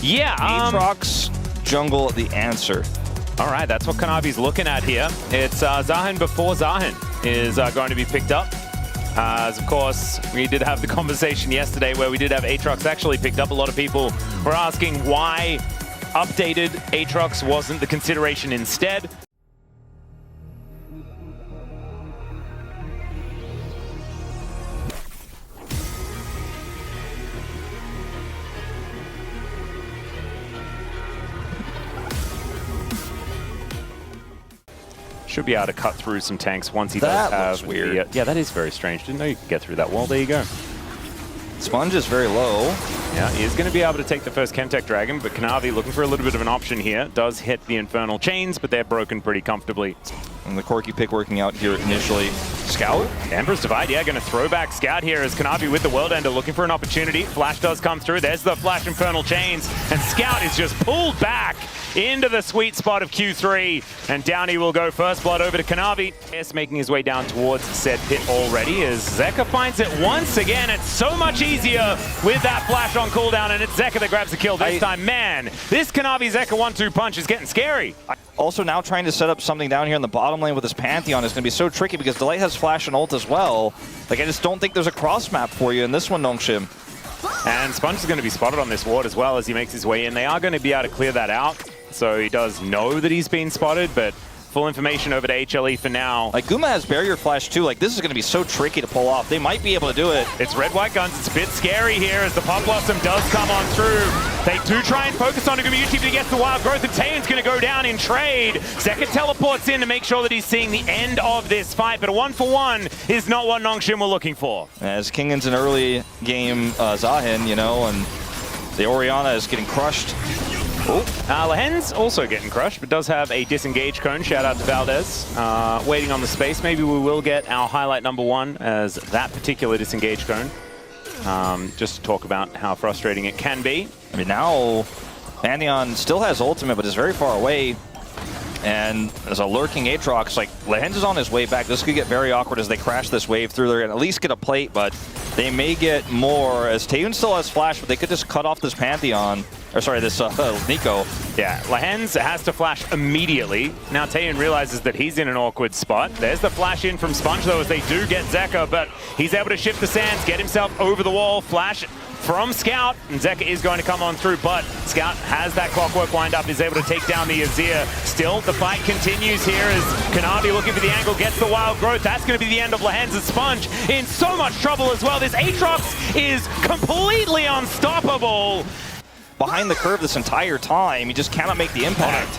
Yeah. Aatrox, jungle, the answer. All right, that's what Kanavi's looking at here. It's Zahin before Zahin is going to be picked up. As of course, we did have the conversation yesterday where we did have Aatrox actually picked up. A lot of people were asking why updated Aatrox wasn't the consideration instead. Should be able to cut through some tanks once he does have. That looks weird. Yeah, that is very strange. Didn't know you could get through that wall. There you go. Sponge is very low. Yeah, he is going to be able to take the first Chemtech Dragon, but Kanavi looking for a little bit of an option here. Does hit the Infernal Chains, but they're broken pretty comfortably. And the Corki pick working out here initially. Scout? Emperor's Divide, yeah, going to throw back Scout here as Kanavi with the World Ender looking for an opportunity. Flash does come through. There's the Flash Infernal Chains, and Scout is just pulled back into the sweet spot of Q3, and down he will go. First blood over to Kanavi. Yes, making his way down towards said pit already as Zeka finds it once again. It's so much easier with that flash on cooldown, and it's Zeka that grabs the kill this time. Man, this Kanavi Zeka 1-2 punch is getting scary. Also now trying to set up something down here in the bottom lane with his Pantheon is going to be so tricky because Delight has flash and ult as well. Like, I just don't think there's a cross map for you in this one, Nongshim. And Sponge is going to be spotted on this ward as well as he makes his way in. They are going to be able to clear that out. So he does know that he's been spotted, but full information over to HLE for now. Like, Guma has barrier flash too. Like, this is going to be so tricky to pull off. They might be able to do it. It's red-white guns. It's a bit scary here as the Pop Blossom does come on through. They do try and focus on Guma but he gets the Wild Growth, and Taeyeon's going to go down in trade. Zeka teleports in to make sure that he's seeing the end of this fight, but a 1-for-1 is not what Nongshim were looking for. As Kingan's an early game Zahin, you know, and the Orianna is getting crushed. Lehen's also getting crushed, but does have a disengage cone. Shout out to Valdez. Waiting on the space. Maybe we will get our highlight number one as that particular disengage cone. Just to talk about how frustrating it can be. I mean, now Pantheon still has ultimate, but is very far away. And there's a lurking Aatrox. Like, Lehen's is on his way back. This could get very awkward as they crash this wave through. They're going to at least get a plate, but they may get more as Taeyeon still has flash, but they could just cut off this Pantheon. Or sorry, this Nico. Yeah, Lehen's has to flash immediately. Now Taeyeon realizes that he's in an awkward spot. There's the flash in from Sponge though as they do get Zeka, but he's able to shift the sands, get himself over the wall, flash from Scout, and Zeka is going to come on through, but Scout has that clockwork wind up, is able to take down the Azir. Still, the fight continues here as Kanavi looking for the angle, gets the Wild Growth. That's going to be the end of Lehen's, and Sponge in so much trouble as well. This Aatrox is completely unstoppable. Behind the curve this entire time, he just cannot make the impact.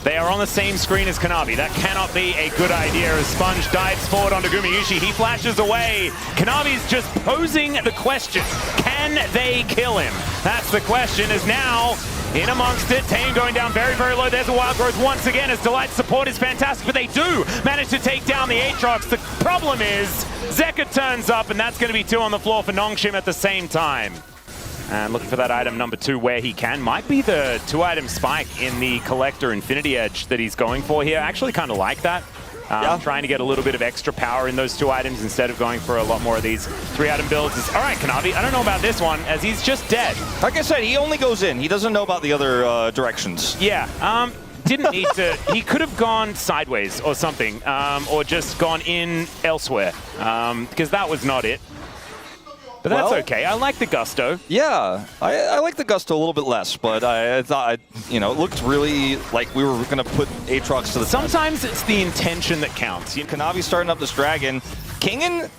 They are on the same screen as Kanavi. That cannot be a good idea as Sponge dives forward onto Guma. He flashes away. Kanavi's just posing the question, can they kill him? That's the question, is now in amongst it. Taeyeon going down very, very low. There's a Wild Growth once again as Delight's support is fantastic, but they do manage to take down the Aatrox. The problem is Zeka turns up, and that's going to be 2 on the floor for Nongshim at the same time. And looking for that item number 2 where he can. Might be the 2-item spike in the Collector Infinity Edge that he's going for here. Actually kind of like that. Trying to get a little bit of extra power in those 2 items instead of going for a lot more of these 3-item builds. All right, Kanavi, I don't know about this one as he's just dead. Like I said, he only goes in. He doesn't know about the other directions. Yeah. Didn't need to. He could have gone sideways or something, or just gone in elsewhere, because that was not it. But that's okay. I like the gusto. Yeah, I like the gusto a little bit less, but I thought, you know, it looked really like we were going to put Aatrox to the Sometimes it's the intention that counts. Kanavi's starting up this dragon. Kingan,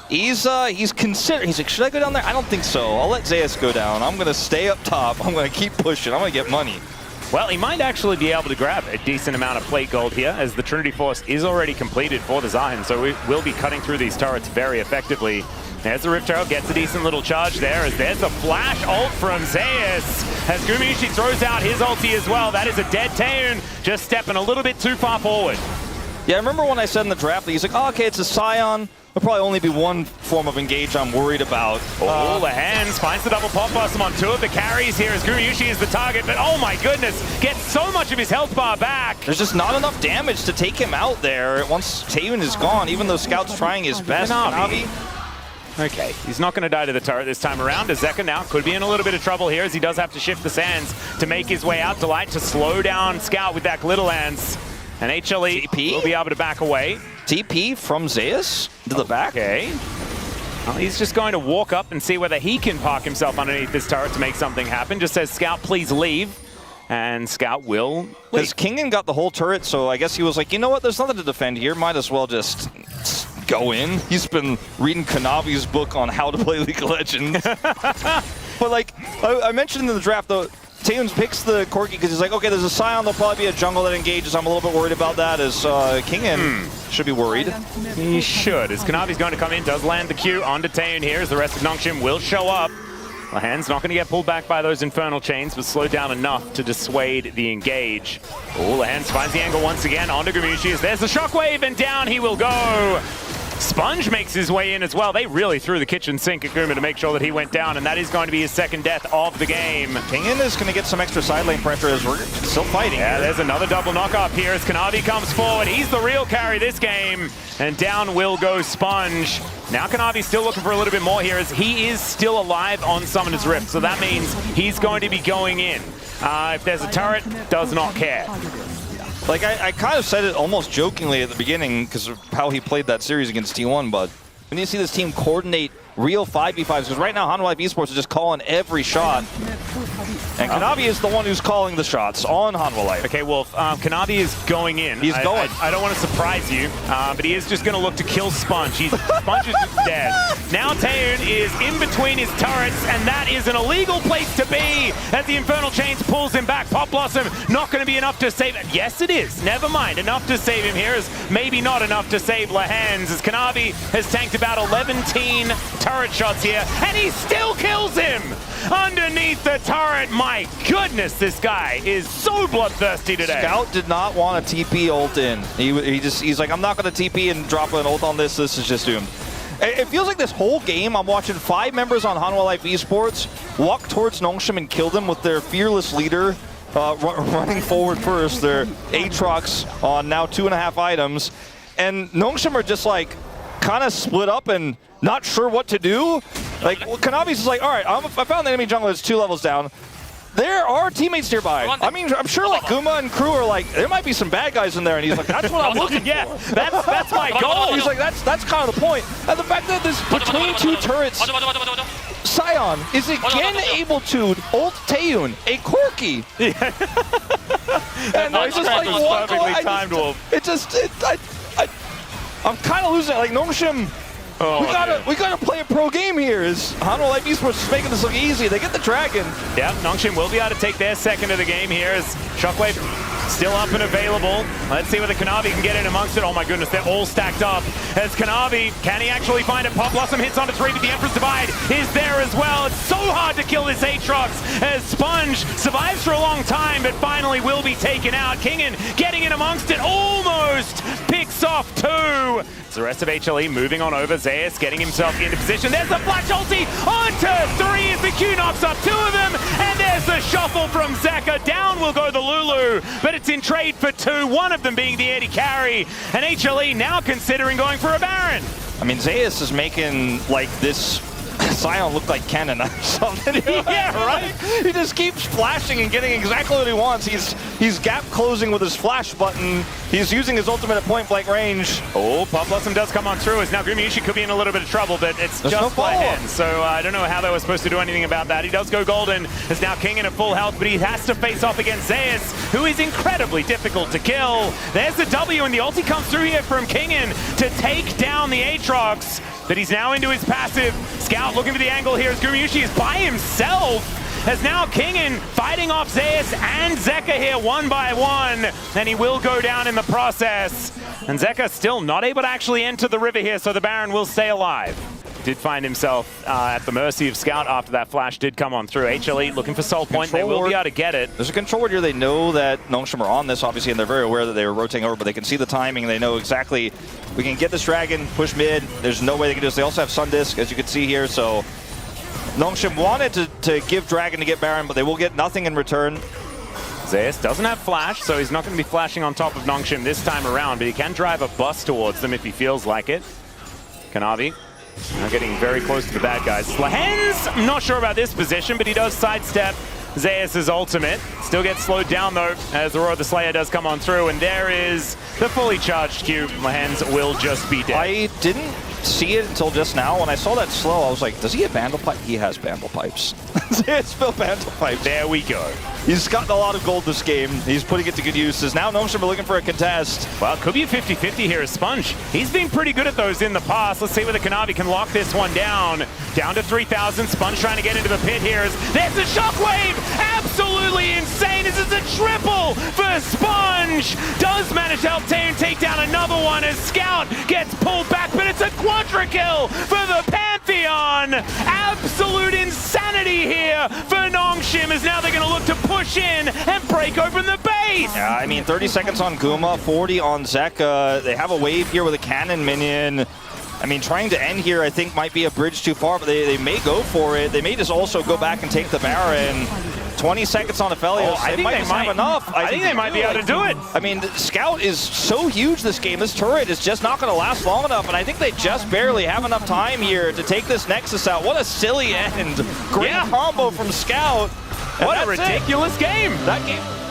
he's considering. He's like, should I go down there? I don't think so. I'll let Zeus go down. I'm going to stay up top. I'm going to keep pushing. I'm going to get money. Well, he might actually be able to grab a decent amount of plate gold here as the Trinity Force is already completed for the Zahin, so we will be cutting through these turrets very effectively. There's the Rift Herald, gets a decent little charge there as there's the flash ult from Zeus as Guma throws out his ulti as well. That is a dead Taeyeon, just stepping a little bit too far forward. Yeah, I remember when I said in the draft that he's like, oh, okay, it's a Scion. There'll probably only be one form of engage I'm worried about. Lehen's finds the double pop blossom on 2 of the carries here as Guma is the target, but oh my goodness, gets so much of his health bar back. There's just not enough damage to take him out there once Taeyeon is gone, even though Scout's trying his best. Kanavi. Okay, he's not going to die to the turret this time around. As Zeka now could be in a little bit of trouble here as he does have to shift the sands to make his way out. Delight to slow down Scout with that glitter lance. And HLE TP? will be able to back away. TP from Zeus to the back. Okay. Well, he's just going to walk up and see whether he can park himself underneath this turret to make something happen. Just says, Scout, please leave. And Scout will Because Kingen got the whole turret, so I guess he was like, you know what, there's nothing to defend here. Might as well just go in. He's been reading Kanavi's book on how to play League of Legends. But like, I mentioned in the draft, though, Taeyoon picks the Corki because he's like, okay, there's a Scion, there'll probably be a jungle that engages. I'm a little bit worried about that, as Kingen should be worried. He should, as Kanavi's going to come in, does land the Q onto Taeyoon here, as the rest of Nongshim will show up. Lahan's not going to get pulled back by those Infernal Chains, but slowed down enough to dissuade the engage. Oh, Lahans finds the angle once again onto Gumushi. There's the shockwave, and down he will go. Sponge makes his way in as well. They really threw the kitchen sink at Guma to make sure that he went down, and that is going to be his second death of the game. Kingen is going to get some extra side lane pressure as we're still fighting. Yeah, there's another double knock up here as Kanavi comes forward. He's the real carry this game, and down will go Sponge. Now Kanavi's still looking for a little bit more here as he is still alive on Summoner's Rift, so that means he's going to be going in. If there's a turret, does not care. Like, I kind of said it almost jokingly at the beginning because of how he played that series against T1, but we need to see this team coordinate real 5v5s because right now Hanwha Life Esports is just calling every shot. And Kanavi is the one who's calling the shots on Hanwha Life. Okay, Wolf, Kanavi is going in. He's going. I don't want to surprise you, but he is just going to look to kill Sponge. Sponge is just dead. Now Taeyoon is in between his turrets, and that is an illegal place to be as the Infernal Chains pulls him back. Pop Blossom not going to be enough to save him. Yes, it is. Never mind. Enough to save him here is maybe not enough to save Lahans as Kanavi has tanked about 11 turret shots here, and he still kills him underneath the turret. My goodness, this guy is so bloodthirsty today. Scout did not want a TP ult in. He's like, I'm not going to TP and drop an ult on this. This is just doomed. It feels like this whole game, I'm watching 5 members on Hanwha Life Esports walk towards Nongshim and kill them with their fearless leader running forward first. Their Aatrox on now 2.5 items. And Nongshim are just like kind of split up and not sure what to do. Like, well, Kanavi's is like, all right, I found the enemy jungle that's 2 levels down. There are teammates nearby. I mean, I'm sure like Guma and crew are like, there might be some bad guys in there, and he's like, that's what I'm looking for. Yeah, that's my goal. He's like, that's kind of the point. And the fact that this between 2 turrets, Scion is again able to ult Taeyoon, a Corki. And Voice just crack like was walk perfectly away. timed, Wolf. I'm kind of losing it. Like Nongshim. Oh, we gotta play a pro game here. Is Hanwha Life Esports is making this look easy. They get the dragon. Yeah, Nongshim will be able to take their second of the game here as Shockwave still up and available. Let's see whether Kanavi can get in amongst it. Oh my goodness, they're all stacked up. As Kanavi, can he actually find it? Pop Blossom hits onto 3, but the Emperor's Divide is there as well. It's so hard to kill this Aatrox as Sponge survives for a long time, but finally will be taken out. Kingen getting in amongst it, almost picks off 2. The rest of HLE moving on over. Zeus getting himself into position. There's the flash ulti onto 3 as the Q knocks up 2 of them. And there's the shuffle from Zeka. Down will go the Lulu, but it's in trade for 2, one of them being the Eddie carry. And HLE now considering going for a Baron. I mean, Zeus is making like this Scion look like Cannon or something. Yeah, right? He just keeps flashing and getting exactly what he wants. He's gap closing with his flash button. He's using his ultimate at point blank range. Oh, Pop Blossom does come on through as now Gumushi could be in a little bit of trouble, but it's There's just no by hand. So I don't know how they were supposed to do anything about that. He does go golden as now Kingen at full health, but he has to face off against Zeus, who is incredibly difficult to kill. There's the W, and the ulti comes through here from Kingen to take down the Aatrox. But he's now into his passive. Scout looking for the angle here as Gumushi is by himself. As now Kingen fighting off Zeus and Zeka here 1 by 1. And he will go down in the process. And Zeka still not able to actually enter the river here, so the Baron will stay alive. Did find himself at the mercy of Scout after that flash did come on through. HLE looking for Soul Point. They will be able to get it. There's a control ward here. They know that Nongshim are on this, obviously, and they're very aware that they were rotating over, but they can see the timing. They know exactly, we can get this dragon, push mid. There's no way they can do this. They also have Sun Disc, as you can see here, so Nongshim wanted to give dragon to get Baron, but they will get nothing in return. Zeus doesn't have flash, so he's not going to be flashing on top of Nongshim this time around, but he can drive a bus towards them if he feels like it. Kanavi Now getting very close to the bad guys. Lehens, I'm not sure about this position, but he does sidestep Zeus' ultimate. Still gets slowed down though, as the Roar of the Slayer does come on through, and there is the fully charged cube. Lehens will just be dead. I didn't see it until just now. When I saw that slow, I was like, does he have Bandle Pipe? He has Bandle Pipes. Zeus built Bandle Pipes. There we go. He's gotten a lot of gold this game. He's putting it to good uses. Now Gnomestrom are looking for a contest. Well, it could be a 50-50 here as Sponge. He's been pretty good at those in the past. Let's see whether Kanavi can lock this one down. Down to 3,000. Sponge trying to get into the pit here. There's a shockwave! Absolutely insane! This is a triple for Sponge! Does manage to help Team take down another one as Scout gets pulled back, but it's a quadra kill for the Pantheon! Absolute insanity here for Nongshim, as now they're going to look to push in and break open the base! Yeah, I mean, 30 seconds on Guma, 40 on Zeka. They have a wave here with a cannon minion. I mean, trying to end here, I think, might be a bridge too far, but they may go for it. They may just also go back and take the Baron. 20 seconds on Aphelios. I think they might have enough. I think they might be able to do it. I mean, Scout is so huge this game. This turret is just not going to last long enough, and I think they just barely have enough time here to take this Nexus out. What a silly end. Great combo from Scout. What a ridiculous game. That game.